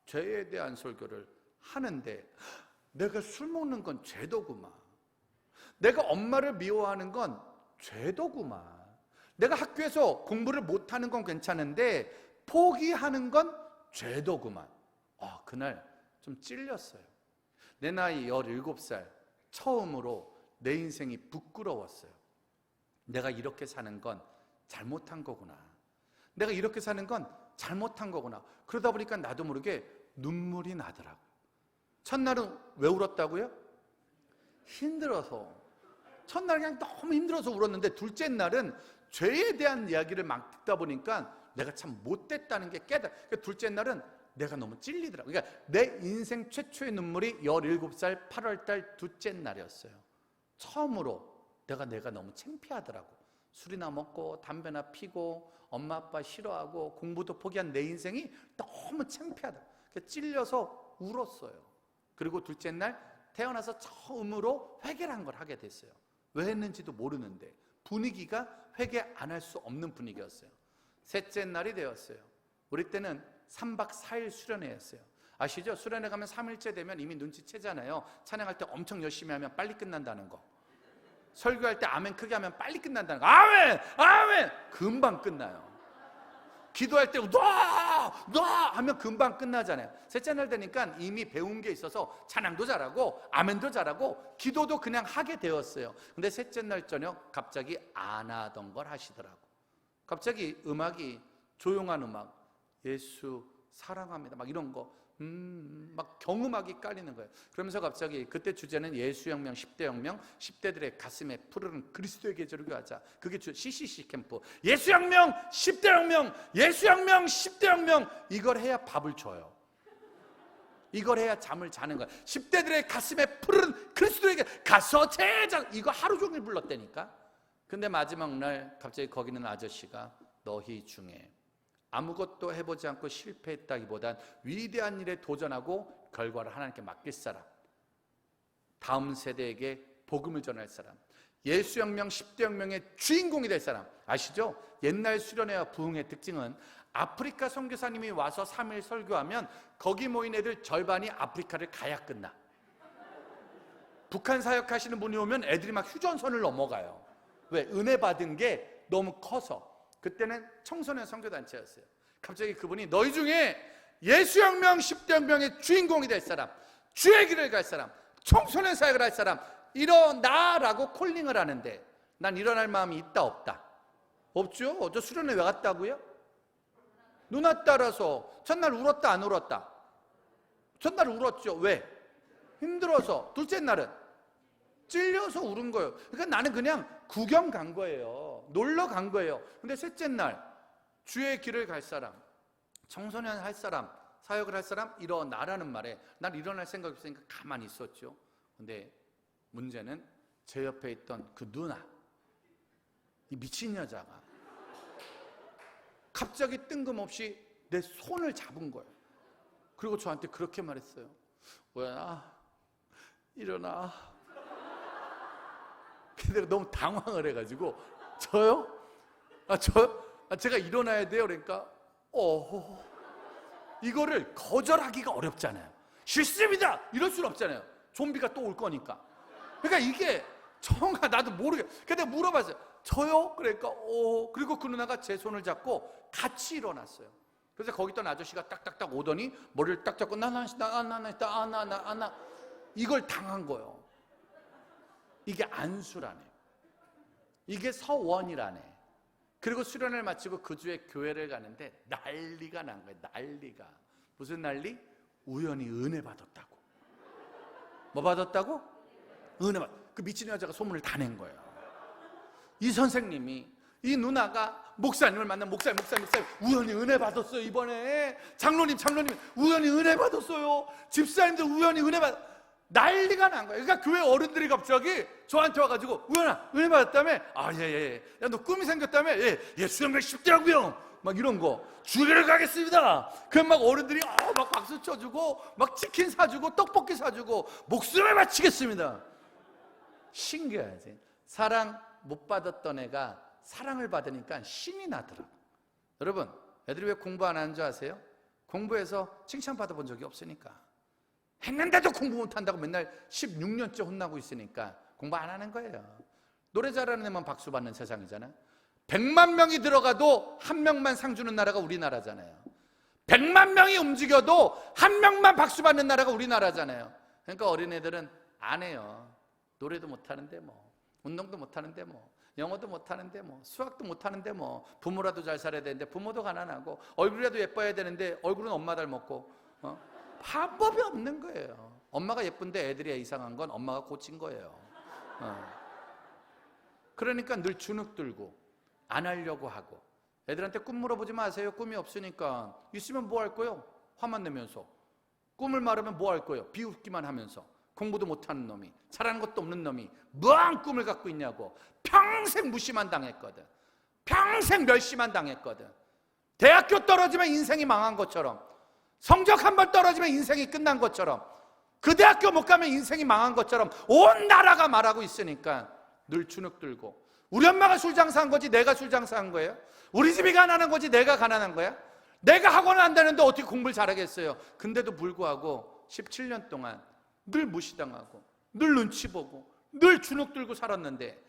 Speaker 2: 죄에 대한 설교를 하는데 내가 술 먹는 건 죄도구만. 내가 엄마를 미워하는 건 죄도구만. 내가 학교에서 공부를 못하는 건 괜찮은데 포기하는 건 죄도구만. 그날 좀 찔렸어요. 내 나이 17살 처음으로 내 인생이 부끄러웠어요. 내가 이렇게 사는 건 잘못한 거구나. 내가 이렇게 사는 건 잘못한 거구나. 그러다 보니까 나도 모르게 눈물이 나더라고요. 첫날은 왜 울었다고요? 힘들어서. 첫날 그냥 너무 힘들어서 울었는데 둘째 날은 죄에 대한 이야기를 막 듣다 보니까 내가 참 못됐다는 게 그러니까 둘째 날은 내가 너무 찔리더라고요. 그러니까 내 인생 최초의 눈물이 17살 8월달 둘째 날이었어요. 처음으로 내가 너무 창피하더라고. 술이나 먹고 담배나 피고 엄마 아빠 싫어하고 공부도 포기한 내 인생이 너무 창피하다. 찔려서 울었어요. 그리고 둘째 날 태어나서 처음으로 회개를 한 걸 하게 됐어요. 왜 했는지도 모르는데 분위기가 회개 안 할 수 없는 분위기였어요. 셋째 날이 되었어요. 우리 때는 3박 4일 수련회였어요. 아시죠? 수련회 가면 3일째 되면 이미 눈치채잖아요. 찬양할 때 엄청 열심히 하면 빨리 끝난다는 거. 설교할 때 아멘 크게 하면 빨리 끝난다는 거. 아멘! 아멘! 금방 끝나요. 기도할 때 놔! 하면 금방 끝나잖아요. 셋째 날 되니까 이미 배운 게 있어서 찬양도 잘하고 아멘도 잘하고 기도도 그냥 하게 되었어요. 근데 셋째 날 저녁 갑자기 안 하던 걸 하시더라고. 갑자기 음악이 조용한 음악, 예수 사랑합니다 막 이런 거
Speaker 1: 막 경음악이 깔리는 거예요. 그러면서 갑자기 그때 주제는 예수혁명, 10대 혁명, 10대들의 가슴에 푸르른 그리스도의 계절을 교하자. 그게 CCC 캠프. 예수혁명, 10대 혁명, 예수혁명, 10대 혁명. 이걸 해야 밥을 줘요. 이걸 해야 잠을 자는 거야. 10대들의 가슴에 푸르른 그리스도에게 가서 제작, 이거 하루 종일 불렀다니까. 근데 마지막 날 갑자기 거기 있는 아저씨가 너희 중에 아무것도 해보지 않고 실패했다기보단 위대한 일에 도전하고 결과를 하나님께 맡길 사람, 다음 세대에게 복음을 전할 사람, 예수혁명, 10대 혁명의 주인공이 될 사람. 아시죠? 옛날 수련회와 부흥의 특징은 아프리카 선교사님이 와서 3일 설교하면 거기 모인 애들 절반이 아프리카를 가야 끝나. 북한 사역하시는 분이 오면 애들이 막 휴전선을 넘어가요. 왜? 은혜 받은 게 너무 커서. 그때는 청소년 선교단체였어요. 갑자기 그분이 너희 중에 예수혁명, 10대 혁명의 주인공이 될 사람, 주의 길을 갈 사람, 청소년 사역을 할 사람 일어나라고 콜링을 하는데 난 일어날 마음이 있다 없다? 없죠. 저 수련회 왜 갔다고요? 누나 따라서. 첫날 울었다 안 울었다? 첫날 울었죠. 왜? 힘들어서. 둘째 날은 찔려서 울은 거예요. 그러니까 나는 그냥 구경 간 거예요. 놀러 간 거예요. 근데 셋째 날 주의 길을 갈 사람, 청소년 할 사람, 사역을 할 사람 일어나라는 말에 난 일어날 생각이 없으니까 가만히 있었죠. 근데 문제는 제 옆에 있던 그 누나, 이 미친 여자가 갑자기 뜬금없이 내 손을 잡은 거예요. 그리고 저한테 그렇게 말했어요. 우연아, 일어나. 근데 너무 당황을 해가지고 저요? 저요? 제가 일어나야 돼요. 그러니까 이거를 거절하기가 어렵잖아요. 싫습니다! 이럴 수는 없잖아요. 좀비가 또 올 거니까. 그러니까 이게 정말 나도 모르게. 근데 물어봤어요. 저요? 그러니까 그리고 그 누나가 제 손을 잡고 같이 일어났어요. 그래서 거기 있던 아저씨가 딱딱딱 오더니 머리를 딱 잡고 나 이걸 당한 거예요. 이게 안수라네. 이게 서원이라네. 그리고 수련을 마치고 그 주에 교회를 가는데 난리가 난 거예요. 난리가. 무슨 난리? 우연히 은혜 받았다고. 뭐 받았다고? 은혜 받. 그 미친 여자가 소문을 다 낸 거예요. 이 선생님이, 이 누나가 목사님을 만난 목사님 우연히 은혜 받았어요. 이번에 장로님 우연히 은혜 받았어요. 집사님들 우연히 은혜 받. 난리가 난 거예요. 그러니까 교회 어른들이 갑자기 저한테 와가지고 우연아 은혜 받았다며? 예. 야 너 꿈이 생겼다며? 예 수영장 10대라고요. 막 이런 거. 주례를 가겠습니다. 그럼 막 어른들이 막 박수 쳐주고 막 치킨 사주고 떡볶이 사주고 목숨을 바치겠습니다. 신기하지. 사랑 못 받았던 애가 사랑을 받으니까 신이 나더라. 여러분, 애들이 왜 공부 안 하는 줄 아세요? 공부해서 칭찬 받아본 적이 없으니까. 했는데도 공부 못한다고 맨날 16년째 혼나고 있으니까 공부 안 하는 거예요. 노래 잘하는 애만 박수 받는 세상이잖아요. 100만 명이 들어가도 한 명만 상 주는 나라가 우리나라잖아요. 100만 명이 움직여도 한 명만 박수 받는 나라가 우리나라잖아요. 그러니까 어린애들은 안 해요. 노래도 못하는데 뭐, 운동도 못하는데 뭐, 영어도 못하는데 뭐, 수학도 못하는데 뭐, 부모라도 잘 살아야 되는데 부모도 가난하고, 얼굴이라도 예뻐야 되는데 얼굴은 엄마 닮았고, 방법이 없는 거예요. 엄마가 예쁜데 애들이 이상한 건 엄마가 고친 거예요. 그러니까 늘 주눅 들고 안 하려고 하고. 애들한테 꿈 물어보지 마세요. 꿈이 없으니까. 있으면 뭐 할 거예요? 화만 내면서. 꿈을 말하면 뭐 할 거예요? 비웃기만 하면서. 공부도 못하는 놈이, 잘하는 것도 없는 놈이 뭐한 꿈을 갖고 있냐고. 평생 무시만 당했거든. 평생 멸시만 당했거든. 대학교 떨어지면 인생이 망한 것처럼, 성적 한 번 떨어지면 인생이 끝난 것처럼, 그 대학교 못 가면 인생이 망한 것처럼 온 나라가 말하고 있으니까 늘 주눅 들고. 우리 엄마가 술 장사한 거지 내가 술 장사한 거예요? 우리 집이 가난한 거지 내가 가난한 거야? 내가 학원을 안 다녔는데 어떻게 공부를 잘하겠어요? 근데도 불구하고 17년 동안 늘 무시당하고 늘 눈치 보고 늘 주눅 들고 살았는데,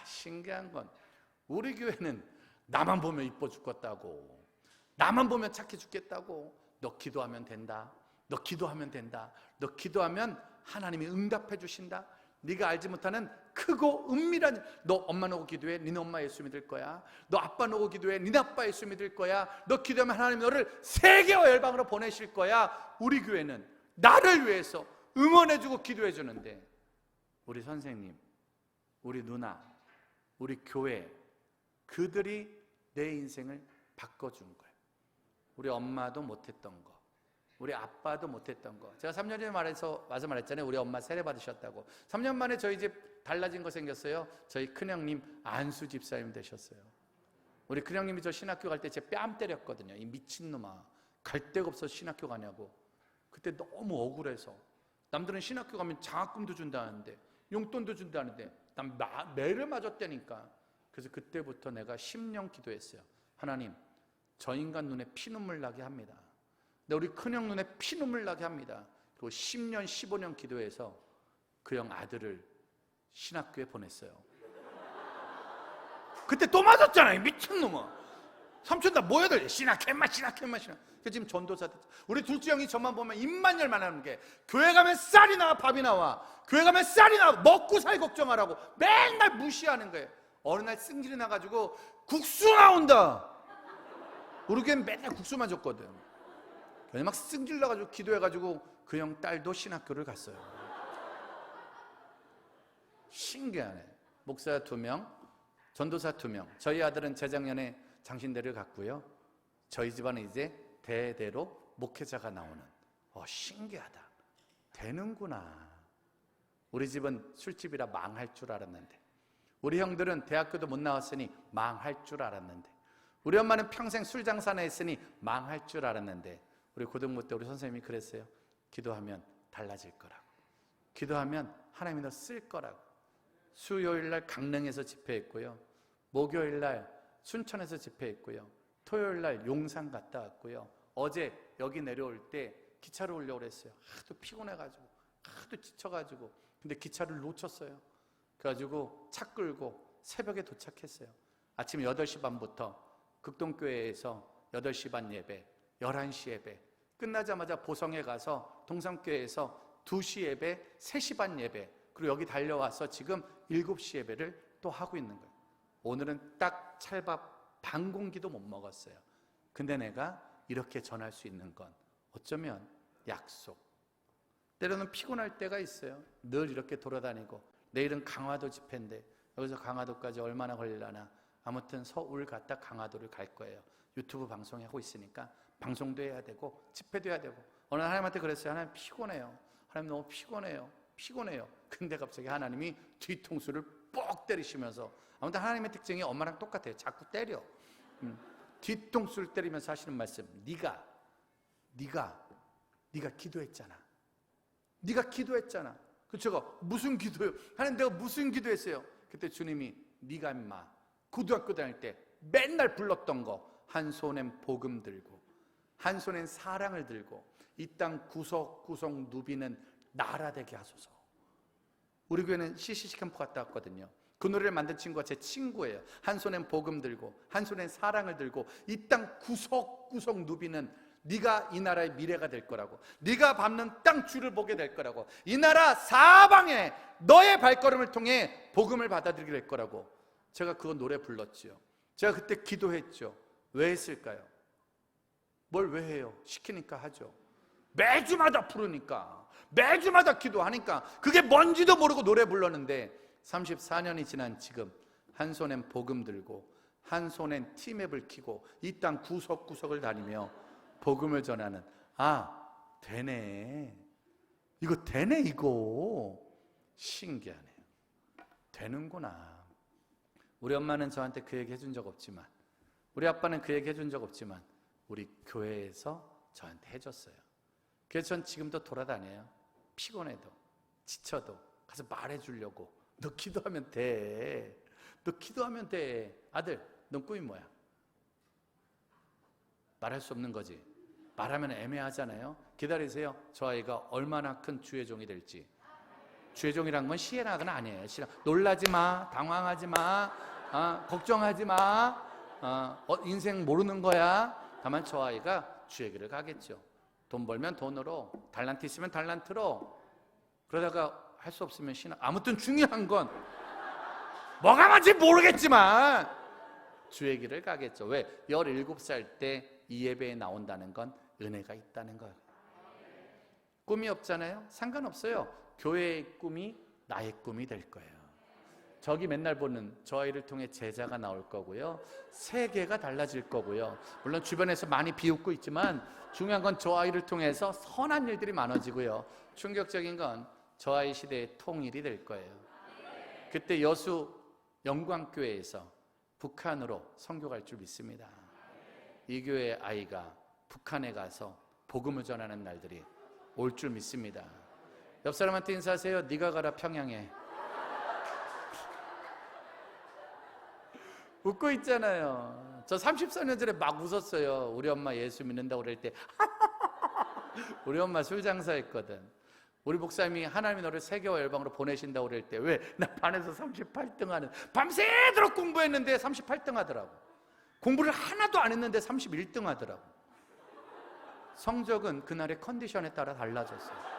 Speaker 1: 신기한 건 우리 교회는 나만 보면 이뻐 죽겠다고, 나만 보면 착해 죽겠다고, 너 기도하면 된다, 너 기도하면 된다, 너 기도하면 하나님이 응답해 주신다, 네가 알지 못하는
Speaker 2: 크고 은밀한, 너 엄마 놓고 기도해, 니네 엄마 예수 믿을 거야. 너 아빠 놓고 기도해, 니네 아빠 예수 믿을 거야. 너 기도하면 하나님 너를 세계와 열방으로 보내실 거야. 우리 교회는 나를 위해서 응원해주고 기도해주는데, 우리 선생님, 우리 누나, 우리 교회, 그들이 내 인생을 바꿔준 거예요. 우리 엄마도 못했던 거, 우리 아빠도 못했던 거. 제가 3년 전에 와서 말했잖아요. 우리 엄마 세례 받으셨다고. 3년 만에 저희 집 달라진 거 생겼어요. 저희 큰형님 안수 집사님 되셨어요. 우리 큰형님이 저 신학교 갈 때 제 뺨 때렸거든요. 이 미친놈아, 갈 데가 없어서 신학교 가냐고. 그때 너무 억울해서. 남들은 신학교 가면 장학금도 준다는데, 용돈도 준다는데 난 매를 맞았다니까. 그래서 그때부터 내가 10년 기도했어요. 하나님, 저 인간 눈에 피눈물 나게 합니다. 우리 큰형 눈에 피눈물 나게 합니다. 그리고 10년 15년 기도해서 그 형 아들을 신학교에 보냈어요. 그때 또 맞았잖아요. 미친놈아. 삼촌 나 뭐 해야 돼? 신학회 인마. 그래서 지금 전도사 됐죠. 우리 둘째 형이 저만 보면 입만 열만 하는 게, 교회 가면 쌀이 나와 밥이 나와, 교회 가면 쌀이 나와, 먹고 살 걱정하라고 맨날 무시하는 거예요. 어느 날 승질이 나가지고 국수 나온다. 우리 교회는 맨날 국수만 줬거든. 그냥 막 승질 나가지고 기도해가지고 그 형 딸도 신학교를 갔어요. 신기하네. 목사 2명, 전도사 2명. 저희 아들은 재작년에 장신대를 갔고요. 저희 집안은 이제 대대로 목회자가 나오는. 신기하다. 되는구나. 우리 집은 술집이라 망할 줄 알았는데, 우리 형들은 대학교도 못 나왔으니 망할 줄 알았는데, 우리 엄마는 평생 술 장사나 했으니 망할 줄 알았는데, 우리 고등부 때 우리 선생님이 그랬어요. 기도하면 달라질 거라고. 기도하면 하나님이 너 쓸 거라고. 수요일날 강릉에서 집회했고요, 목요일날 순천에서 집회했고요, 토요일날 용산 갔다 왔고요, 어제 여기 내려올 때 기차로 오려고 그랬어요. 하도 피곤해가지고, 하도 지쳐가지고. 근데 기차를 놓쳤어요. 그래가지고 차 끌고 새벽에 도착했어요. 아침 8시 반부터 극동교회에서 8시 반 예배, 11시 예배, 끝나자마자 보성에 가서 동성교회에서 2시 예배, 3시 반 예배, 그리고 여기 달려와서 지금 7시 예배를 또 하고 있는 거예요. 오늘은 딱 찰밥 반 공기도 못 먹었어요. 근데 내가 이렇게 전할 수 있는 건 어쩌면 약속. 때로는 피곤할 때가 있어요. 늘 이렇게 돌아다니고, 내일은 강화도 집회인데 여기서 강화도까지 얼마나 걸리려나. 아무튼 서울 갔다 강화도를 갈 거예요. 유튜브 방송하고 있으니까 방송도 해야 되고 집회도 해야 되고. 어느 날 하나님한테 그랬어요. 하나님 피곤해요. 하나님 너무 피곤해요. 근데 갑자기 하나님이 뒤통수를 뻑 때리시면서, 아무튼 하나님의 특징이 엄마랑 똑같아요. 자꾸 때려. 뒤통수를 때리면서 하시는 말씀. 네가 기도했잖아. 네가 기도했잖아. 그쵸? 무슨 기도요? 하나님 내가 무슨 기도했어요? 그때 주님이 네가 임마 고등학교 다닐 때 맨날 불렀던 거, 한 손엔 복음 들고 한 손엔 사랑을 들고 이 땅 구석구석 누비는 나라 되게 하소서. 우리 교회는 CCC 캠프 갔다 왔거든요. 그 노래를 만든 친구가 제 친구예요. 한 손엔 복음 들고 한 손엔 사랑을 들고 이 땅 구석구석 누비는 네가 이 나라의 미래가 될 거라고, 네가 밟는 땅 주를 보게 될 거라고, 이 나라 사방에 너의 발걸음을 통해 복음을 받아들이게 될 거라고. 제가 그거 노래 불렀지요. 제가 그때 기도했죠. 왜 했을까요? 뭘 왜 해요? 시키니까 하죠. 매주마다 부르니까, 매주마다 기도하니까, 그게 뭔지도 모르고 노래 불렀는데 34년이 지난 지금 한 손엔 복음 들고 한 손엔 티맵을 켜고 이 땅 구석구석을 다니며 복음을 전하는, 되네. 이거 되네. 이거 신기하네요. 되는구나. 우리 엄마는 저한테 그 얘기 해준 적 없지만, 우리 아빠는 그 얘기 해준 적 없지만 우리 교회에서 저한테 해줬어요. 그래서 전 지금도 돌아다녀요. 피곤해도 지쳐도 가서 말해주려고. 너 기도하면 돼. 너 기도하면 돼. 아들, 넌 꿈이 뭐야? 말할 수 없는 거지. 말하면 애매하잖아요. 기다리세요. 저 아이가 얼마나 큰 주의 종이 될지. 주의 종이란 건 시행하건 아니에요. 놀라지 마, 당황하지 마, 걱정하지 마, 인생 모르는 거야. 다만 저 아이가 주의 길을 가겠죠. 돈 벌면 돈으로, 달란트 있으면 달란트로, 그러다가 할 수 없으면 신앙. 아무튼 중요한 건 뭐가 맞지 모르겠지만 주의 길을 가겠죠. 왜? 17살 때 이 예배에 나온다는 건 은혜가 있다는 거예요. 꿈이 없잖아요? 상관없어요. 교회의 꿈이 나의 꿈이 될 거예요. 저기 맨날 보는 저 아이를 통해 제자가 나올 거고요. 세계가 달라질 거고요. 물론 주변에서 많이 비웃고 있지만 중요한 건 저 아이를 통해서 선한 일들이 많아지고요. 충격적인 건 저 아이 시대의 통일이 될 거예요. 그때 여수 영광교회에서 북한으로 선교 갈 줄 믿습니다. 이 교회의 아이가 북한에 가서 복음을 전하는 날들이 올 줄 믿습니다. 옆 사람한테 인사하세요. 네가 가라 평양에. 웃고 있잖아요. 저 34년 전에 막 웃었어요. 우리 엄마 예수 믿는다고 그럴 때 우리 엄마 술 장사했거든. 우리 목사님이 하나님이 너를 세계화 열방으로 보내신다고 그럴 때 왜? 나 반에서 38등 하는 밤새도록 공부했는데 38등 하더라고. 공부를 하나도 안 했는데 31등 하더라고. 성적은 그날의 컨디션에 따라 달라졌어요.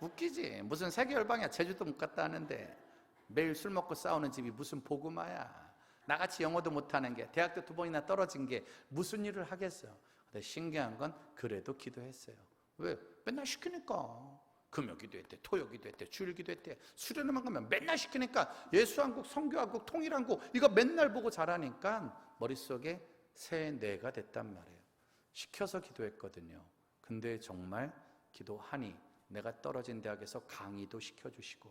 Speaker 2: 웃기지? 무슨 세계 열방이야. 제주도 못 갔다 하는데 매일 술 먹고 싸우는 집이 무슨 복음화야. 나같이 영어도 못하는 게 대학도 2번이나 떨어진 게 무슨 일을 하겠어요. 근데 신기한 건 그래도 기도했어요. 왜? 맨날 시키니까. 금요 기도했대, 토요 기도했대, 주일 기도했대. 수련회만 가면 맨날 시키니까 예수한국, 성교한국, 통일한국 이거 맨날 보고 자라니까 머릿속에 새 뇌가 됐단 말이에요. 시켜서 기도했거든요. 근데 정말 기도하니 내가 떨어진 대학에서 강의도 시켜주시고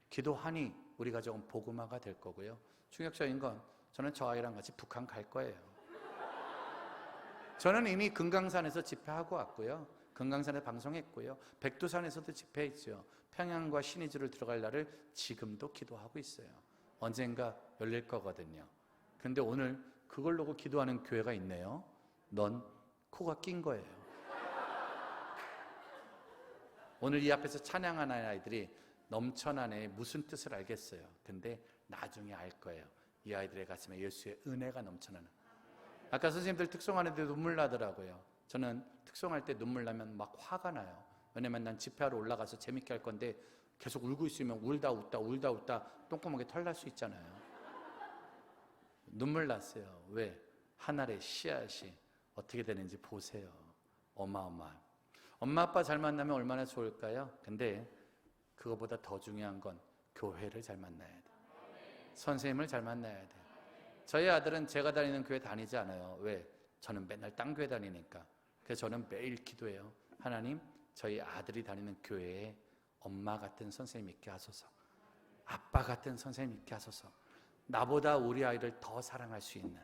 Speaker 2: 기도하니 우리 가정은 복음화가 될 거고요. 충격적인 건 저는 저 아이랑 같이 북한 갈 거예요. 저는 이미 금강산에서 집회하고 왔고요. 금강산에 방송했고요. 백두산에서도 집회했죠. 평양과 신의주를 들어갈 날을 지금도 기도하고 있어요. 언젠가 열릴 거거든요. 근데 오늘 그걸 놓고 기도하는 교회가 있네요. 넌 코가 낀 거예요. 오늘 이 앞에서 찬양하는 아이들이 넘쳐나네 무슨 뜻을 알겠어요. 근데 나중에 알 거예요. 이 아이들의 가슴에 예수의 은혜가 넘쳐나는. 아까 선생님들 특송하는데 눈물 나더라고요. 저는 특송할 때 눈물 나면 막 화가 나요. 왜냐면 난 집회하러 올라가서 재밌게 할 건데 계속 울고 있으면 울다 웃다 똥구멍에 털 날 수 있잖아요. 눈물 났어요. 왜? 한 알의 씨앗이 어떻게 되는지 보세요. 어마어마한. 엄마 아빠 잘 만나면 얼마나 좋을까요? 근데 그거보다 더 중요한 건 교회를 잘 만나야 돼. 선생님을 잘 만나야 돼. 저희 아들은 제가 다니는 교회 다니지 않아요. 왜? 저는 맨날 딴 교회 다니니까. 그래서 저는 매일 기도해요. 하나님, 저희 아들이 다니는 교회에 엄마 같은 선생님 있게 하소서. 아빠 같은 선생님 있게 하소서. 나보다 우리 아이를 더 사랑할 수 있는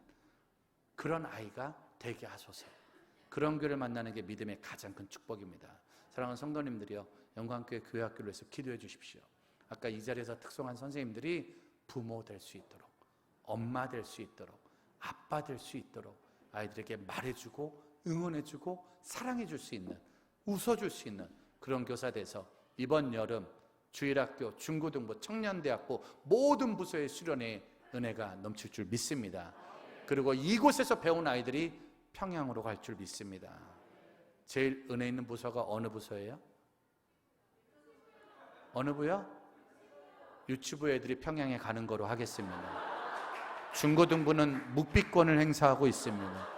Speaker 2: 그런 아이가 되게 하소서. 그런 교회를 만나는 게 믿음의 가장 큰 축복입니다. 사랑하는 성도님들이요, 영광교회 교회학교를 위해서 기도해 주십시오. 아까 이 자리에서 특송한 선생님들이 부모 될 수 있도록, 엄마 될 수 있도록, 아빠 될 수 있도록 아이들에게 말해주고 응원해주고 사랑해줄 수 있는, 웃어줄 수 있는 그런 교사 돼서 이번 여름 주일학교, 중고등부, 청년대학부 모든 부서의 수련회에 은혜가 넘칠 줄 믿습니다. 그리고 이곳에서 배운 아이들이 평양으로 갈 줄 믿습니다. 제일 은혜 있는 부서가 어느 부서예요? 어느 부요? 유치부 애들이 평양에 가는 거로 하겠습니다. 중고등부는 묵비권을 행사하고 있습니다.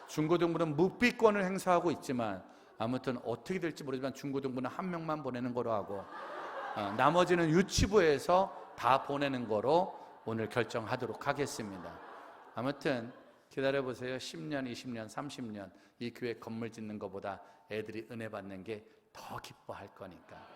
Speaker 2: 중고등부는 묵비권을 행사하고 있지만 아무튼 어떻게 될지 모르지만 중고등부는 한 명만 보내는 거로 하고 나머지는 유치부에서 다 보내는 거로 오늘 결정하도록 하겠습니다. 아무튼 기다려보세요. 10년, 20년, 30년 이 교회 건물 짓는 것보다 애들이 은혜 받는 게 더 기뻐할 거니까.